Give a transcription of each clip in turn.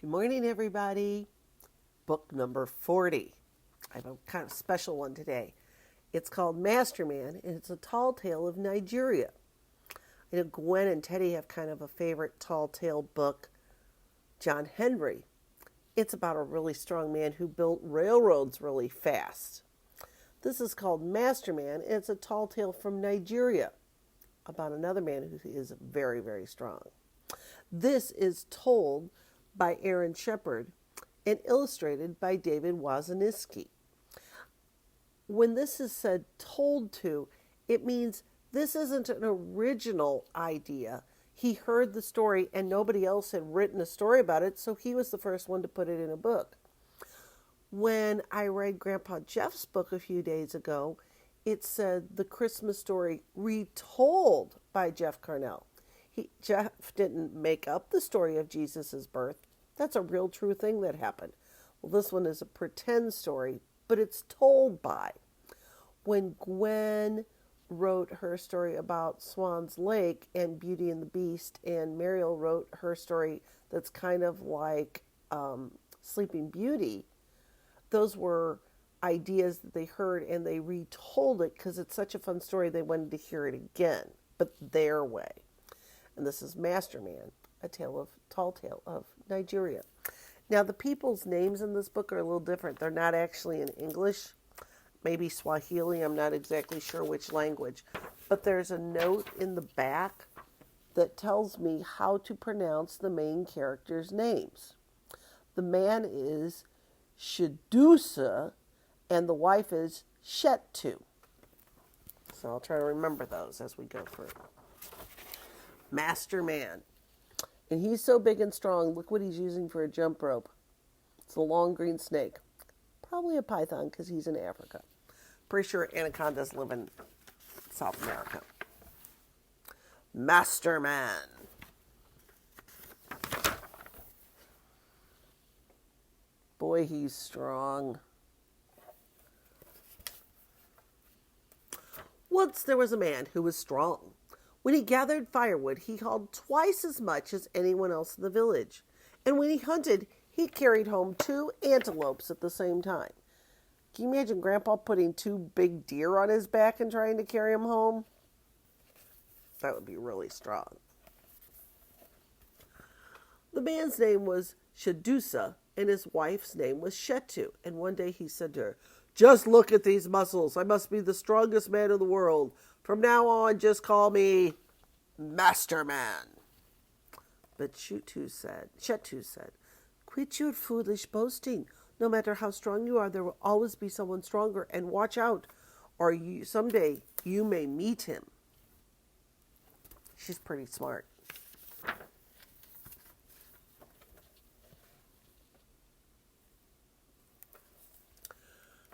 Good morning, everybody. Book number 40. I have a kind of special one today. It's called Masterman, and it's a tall tale of Nigeria. I know Gwen and Teddy have kind of a favorite tall tale book, John Henry. It's about a really strong man who built railroads really fast. This is called Masterman, and it's a tall tale from Nigeria about another man who is very, very strong. This is told by Aaron Shepard and illustrated by David Wozniacki. When this is said told to, it means this isn't an original idea. He heard the story and nobody else had written a story about it, so he was the first one to put it in a book. When I read Grandpa Jeff's book a few days ago, it said the Christmas story retold by Jeff Carnell. Jeff didn't make up the story of Jesus' birth. That's a real true thing that happened. Well, this one is a pretend story, but it's told by. When Gwen wrote her story about Swan's Lake and Beauty and the Beast, and Mariel wrote her story that's kind of like Sleeping Beauty, those were ideas that they heard and they retold it because it's such a fun story they wanted to hear it again, but their way. And this is Masterman, a tall tale of Nigeria. Now, the people's names in this book are a little different. They're not actually in English, maybe Swahili, I'm not exactly sure which language. But there's a note in the back that tells me how to pronounce the main characters' names. The man is Shadusa, and the wife is Shettu. So I'll try to remember those as we go through. Masterman. And he's so big and strong, look what he's using for a jump rope. It's a long green snake. Probably a python because he's in Africa. Pretty sure anacondas live in South America. Masterman. Boy, he's strong. Once there was a man who was strong. When he gathered firewood, he hauled twice as much as anyone else in the village. And when he hunted, he carried home 2 antelopes at the same time. Can you imagine Grandpa putting 2 big deer on his back and trying to carry them home? That would be really strong. The man's name was Shadusa, and his wife's name was Shettu. And one day he said to her, "Just look at these muscles. I must be the strongest man in the world. From now on, just call me Masterman." But Shettu said, "Quit your foolish boasting. No matter how strong you are, there will always be someone stronger. And watch out, or someday you may meet him." She's pretty smart.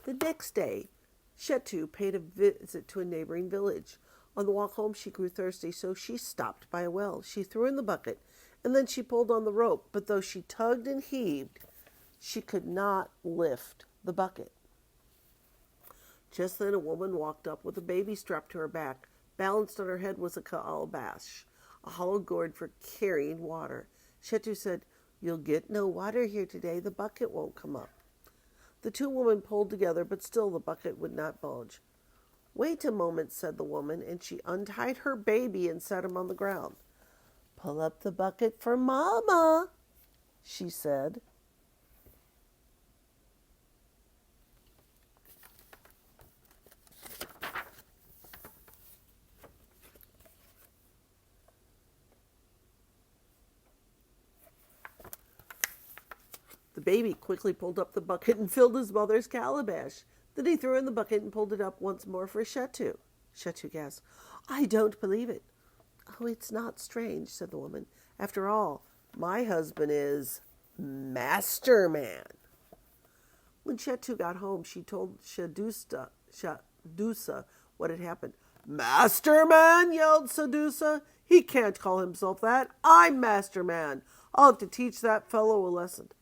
The next day, Shettu paid a visit to a neighboring village. On the walk home, she grew thirsty, so she stopped by a well. She threw in the bucket, and then she pulled on the rope. But though she tugged and heaved, she could not lift the bucket. Just then a woman walked up with a baby strapped to her back. Balanced on her head was a calabash, a hollow gourd for carrying water. Shettu said, "You'll get no water here today. The bucket won't come up." The 2 women pulled together, but still the bucket would not budge. "Wait a moment," said the woman, and she untied her baby and set him on the ground. "Pull up the bucket for Mama," she said. The baby quickly pulled up the bucket and filled his mother's calabash. Then he threw in the bucket and pulled it up once more for Shettu. Shettu gasped, "I don't believe it." "Oh, it's not strange," said the woman. "After all, my husband is Masterman." When Shettu got home, she told Shadusa what had happened. "Masterman!" yelled Shadusa. "He can't call himself that. I'm Masterman. I'll have to teach that fellow a lesson."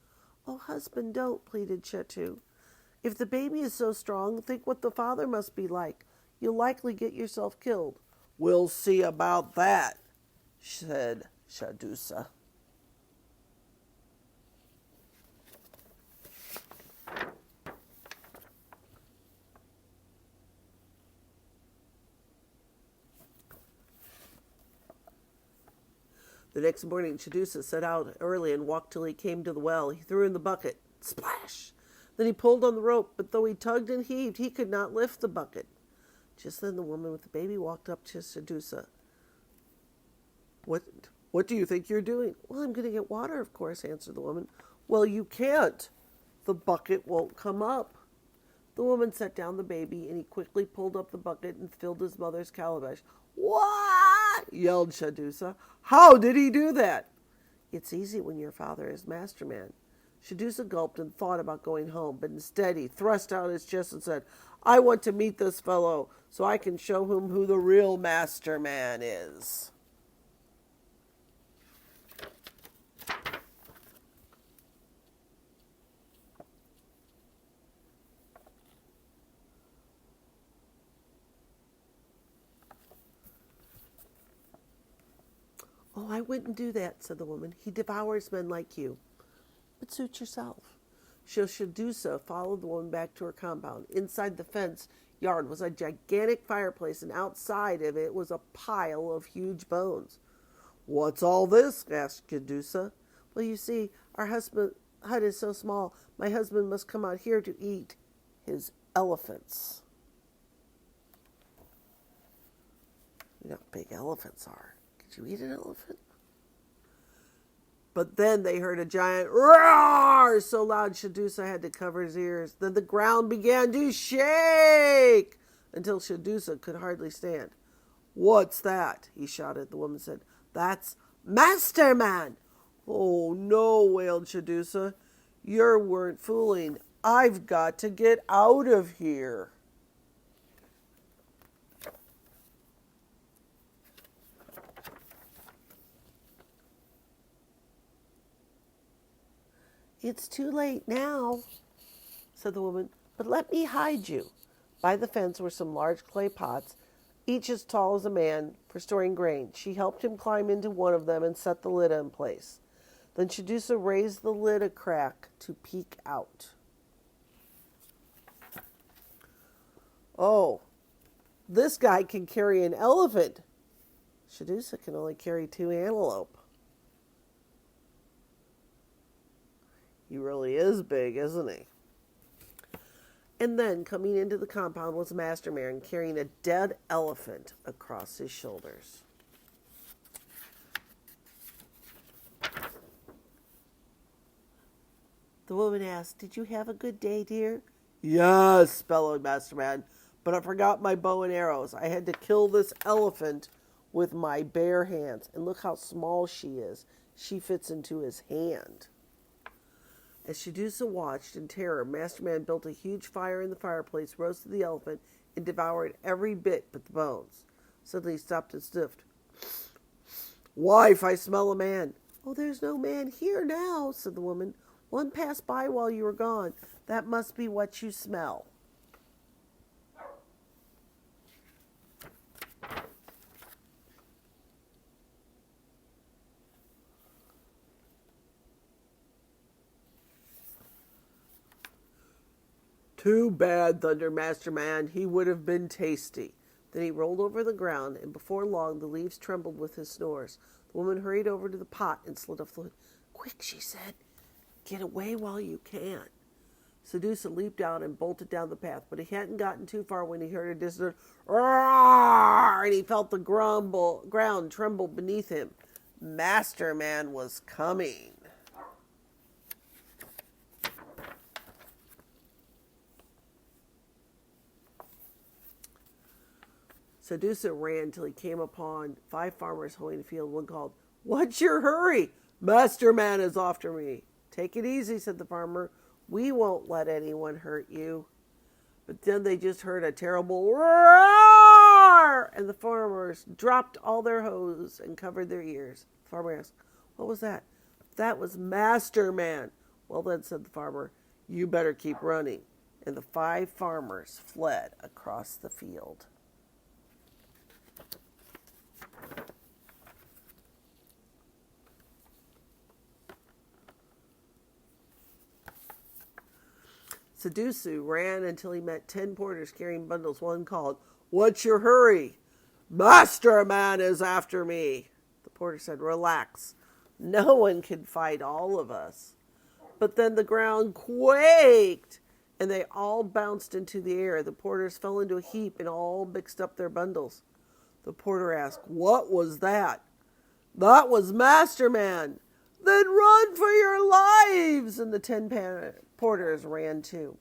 "Oh, husband, don't," pleaded Shettu. "If the baby is so strong, think what the father must be like. You'll likely get yourself killed." "We'll see about that," said Shadusa. The next morning, Shadusa set out early and walked till he came to the well. He threw in the bucket. Splash! Then he pulled on the rope, but though he tugged and heaved, he could not lift the bucket. Just then the woman with the baby walked up to Shadusa. What do you think you're doing? Well, I'm going to get water, of course, answered the woman. Well, you can't. The bucket won't come up. The woman set down the baby, and he quickly pulled up the bucket and filled his mother's calabash. What? Yelled Shadusa. How did he do that? It's easy when your father is masterman. Shadusa gulped and thought about going home, but instead he thrust out his chest and said, I want to meet this fellow so I can show him who the real masterman is. Oh, I wouldn't do that, said the woman. He devours men like you. But suit yourself. Shadusa followed the woman back to her compound. Inside the fence yard was a gigantic fireplace, and outside of it was a pile of huge bones. What's all this? Asked Shadusa. Well, you see, our hut is so small, my husband must come out here to eat his elephants. You know how big elephants are. Could you eat an elephant? But then they heard a giant roar so loud Shadusa had to cover his ears. Then the ground began to shake until Shadusa could hardly stand. What's that? He shouted. The woman said, That's Masterman. Oh no, wailed Shadusa. You weren't fooling. I've got to get out of here. It's too late now, said the woman, but let me hide you. By the fence were some large clay pots, each as tall as a man, for storing grain. She helped him climb into one of them and set the lid in place. Then Shadusa raised the lid a crack to peek out. Oh, this guy can carry an elephant. Shadusa can only carry 2 antelope. He really is big, isn't he? And then, coming into the compound was Masterman carrying a dead elephant across his shoulders. The woman asked, Did you have a good day, dear? Yes, bellowed Masterman, but I forgot my bow and arrows. I had to kill this elephant with my bare hands. And look how small she is. She fits into his hand. As Shadusa watched in terror, Masterman built a huge fire in the fireplace, roasted the elephant, and devoured every bit but the bones. Suddenly he stopped and sniffed. Wife, I smell a man. Oh, there's no man here now, said the woman. One passed by while you were gone. That must be what you smell. Too bad, thundered Masterman. He would have been tasty. Then he rolled over the ground, and before long the leaves trembled with his snores. The woman hurried over to the pot and slid off the lid. Quick, she said. Get away while you can. Shadusa leaped out and bolted down the path, but he hadn't gotten too far when he heard a distant roar, and he felt the ground tremble beneath him. Masterman was coming. Shadusa ran till he came upon 5 farmers hoeing a field. One called, What's your hurry? Masterman is after me. Take it easy, said the farmer. We won't let anyone hurt you. But then they just heard a terrible roar, and the farmers dropped all their hoes and covered their ears. The farmer asked, What was that? That was Masterman. Well then, said the farmer, you better keep running. And the 5 farmers fled across the field. Shadusa ran until he met 10 porters carrying bundles. One called, What's your hurry? Masterman is after me. The Porter said, "Relax. No one can fight all of us." But then the ground quaked, and they all bounced into the air. The porters fell into a heap and all mixed up their bundles. The porter asked, "What was that?" "That was Masterman." "Then run for your lives!" And the 10 porters ran too.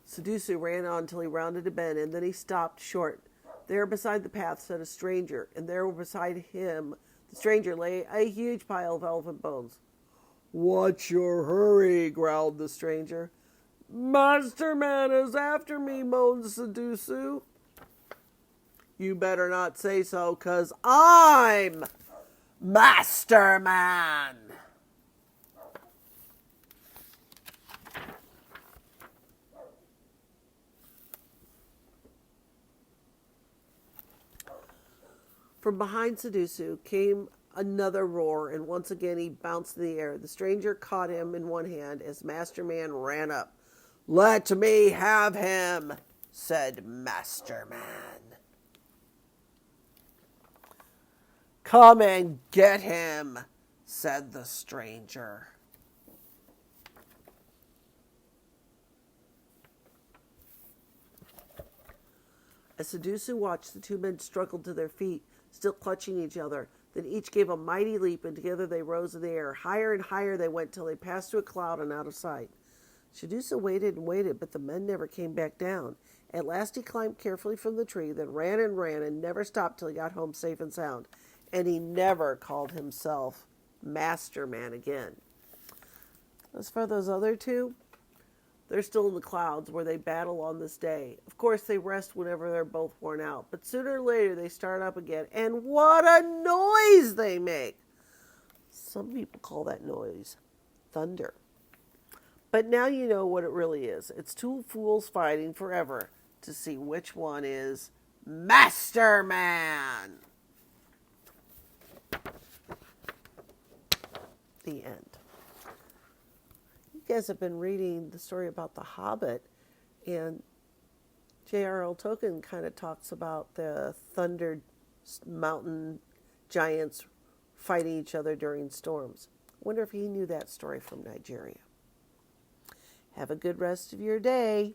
Sadusu ran on until he rounded a bend, and then he stopped short. There beside the path sat a stranger, and there beside him, the stranger, lay a huge pile of elephant bones. "What's your hurry?" growled the stranger. "Masterman is after me," moaned Sadusu. "You better not say so, 'cause I'm Masterman." From behind Sadusu came another roar, and once again he bounced in the air. The stranger caught him in one hand as Masterman ran up. "Let me have him," said Masterman. "Come and get him," said the stranger. As Sadusu watched, the two men struggled to their feet, still clutching each other. Then each gave a mighty leap, and together they rose in the air. Higher and higher they went till they passed through a cloud and out of sight. Sadusu waited and waited, but the men never came back down. At last he climbed carefully from the tree, then ran and never stopped till he got home safe and sound. And he never called himself Masterman again. As for those other two, they're still in the clouds where they battle on this day. Of course, they rest whenever they're both worn out, but sooner or later they start up again, and what a noise they make! Some people call that noise thunder. But now you know what it really is. It's two fools fighting forever to see which one is Masterman. The end. You guys have been reading the story about the Hobbit, and J.R.R. Tolkien kind of talks about the Thunder Mountain giants fighting each other during storms. I wonder if he knew that story from Nigeria. Have a good rest of your day.